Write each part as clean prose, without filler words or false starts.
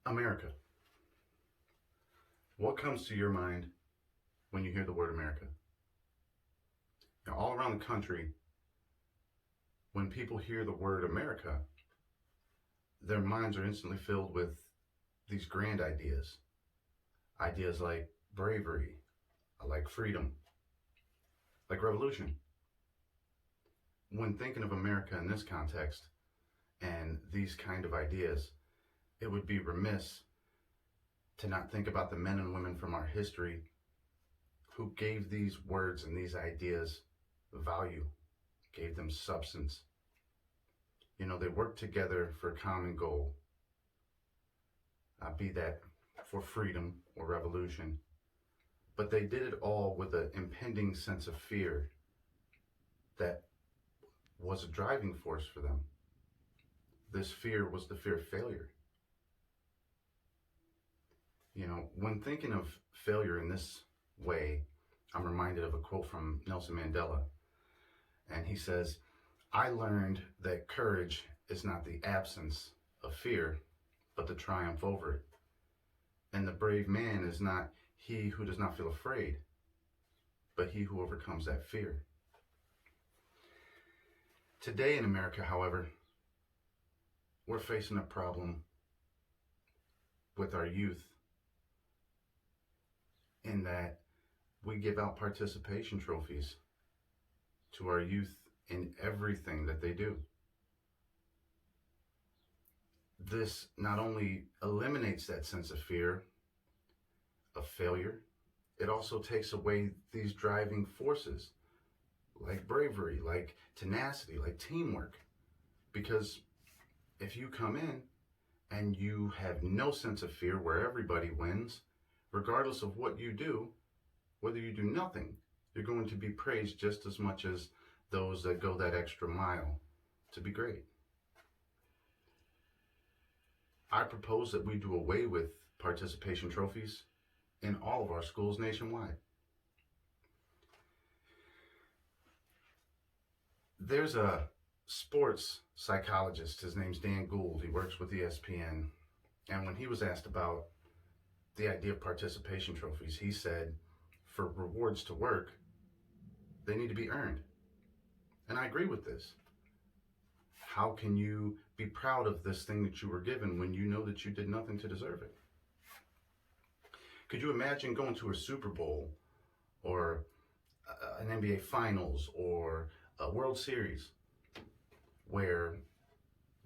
America. What comes to your mind when you hear the word America? Now, all around the country, when people hear the word America, their minds are instantly filled with these grand ideas. Ideas like bravery, like freedom, like revolution. When thinking of America in this context and these kind of ideas, it would be remiss to not think about the men and women from our history who gave these words and these ideas value, gave them substance. You know, they worked together for a common goal, be that for freedom or revolution. But they did it all with an impending sense of fear that was a driving force for them. This fear was the fear of failure. You know, when thinking of failure in this way, I'm reminded of a quote from Nelson Mandela. And he says, "I learned that courage is not the absence of fear, but the triumph over it. And the brave man is not he who does not feel afraid, but he who overcomes that fear." Today in America, however, we're facing a problem with our youth in that we give out participation trophies to our youth in everything that they do. This not only eliminates that sense of fear of failure, it also takes away these driving forces like bravery, like tenacity, like teamwork. Because if you come in and you have no sense of fear where everybody wins, regardless of what you do, whether you do nothing, you're going to be praised just as much as those that go that extra mile to be great. I propose that we do away with participation trophies in all of our schools nationwide. There's a sports psychologist, his name's Dan Gould, he works with ESPN, and when he was asked about the idea of participation trophies, he said, for rewards to work, they need to be earned. And I agree with this. How can you be proud of this thing that you were given when you know that you did nothing to deserve it? Could you imagine going to a Super Bowl or an NBA Finals or a World Series where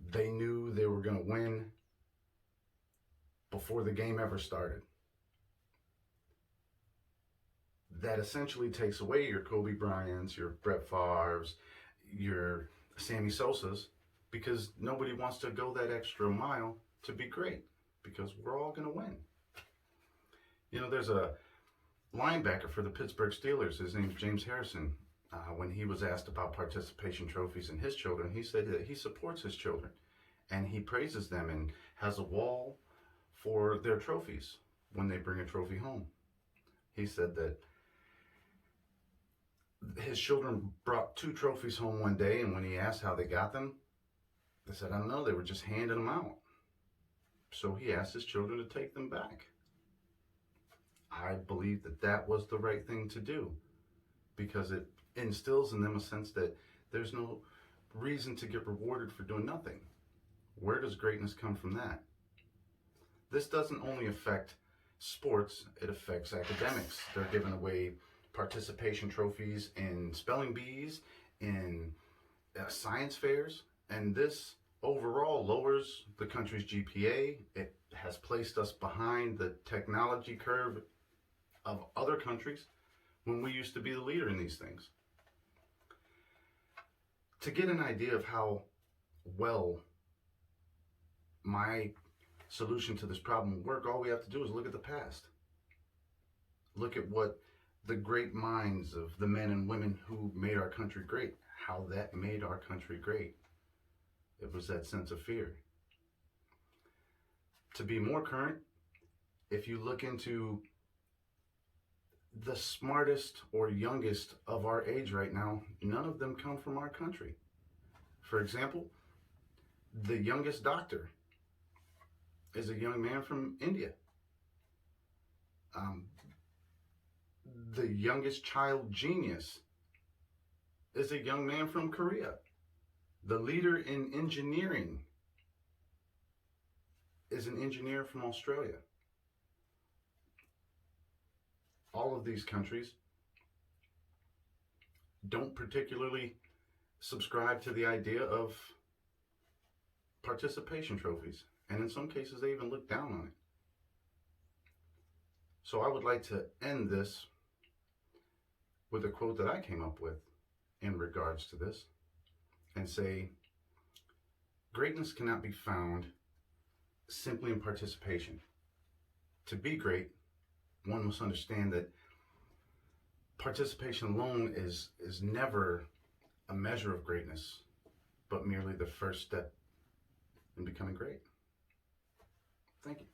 they knew they were going to win before the game ever started? That essentially takes away your Kobe Bryants, your Brett Favres, your Sammy Sosas, because nobody wants to go that extra mile to be great, because we're all going to win. You know, there's a linebacker for the Pittsburgh Steelers, his name's James Harrison. When he was asked about participation trophies in his children, he said that he supports his children and he praises them and has a wall for their trophies when they bring a trophy home. He said that his children brought 2 trophies home one day, and when he asked how they got them, they said, "I don't know, they were just handing them out." So he asked his children to take them back. I believe that that was the right thing to do, because it instills in them a sense that there's no reason to get rewarded for doing nothing. Where does greatness come from that? This doesn't only affect sports, it affects academics. They're giving away participation trophies in spelling bees, in science fairs, and this overall lowers the country's GPA. It has placed us behind the technology curve of other countries when we used to be the leader in these things. To get an idea of how well my solution to this problem will work, all we have to do is look at the past. Look at what the great minds of the men and women who made our country great, how that made our country great. It was that sense of fear. To be more current, if you look into the smartest or youngest of our age right now, none of them come from our country. For example, the youngest doctor is a young man from India. Um, the youngest child genius is a young man from Korea. The leader in engineering is an engineer from Australia. All of these countries don't particularly subscribe to the idea of participation trophies. And in some cases, they even look down on it. So I would like to end this with a quote that I came up with in regards to this and say, greatness cannot be found simply in participation. To be great, one must understand that participation alone is never a measure of greatness, but merely the first step in becoming great. Thank you.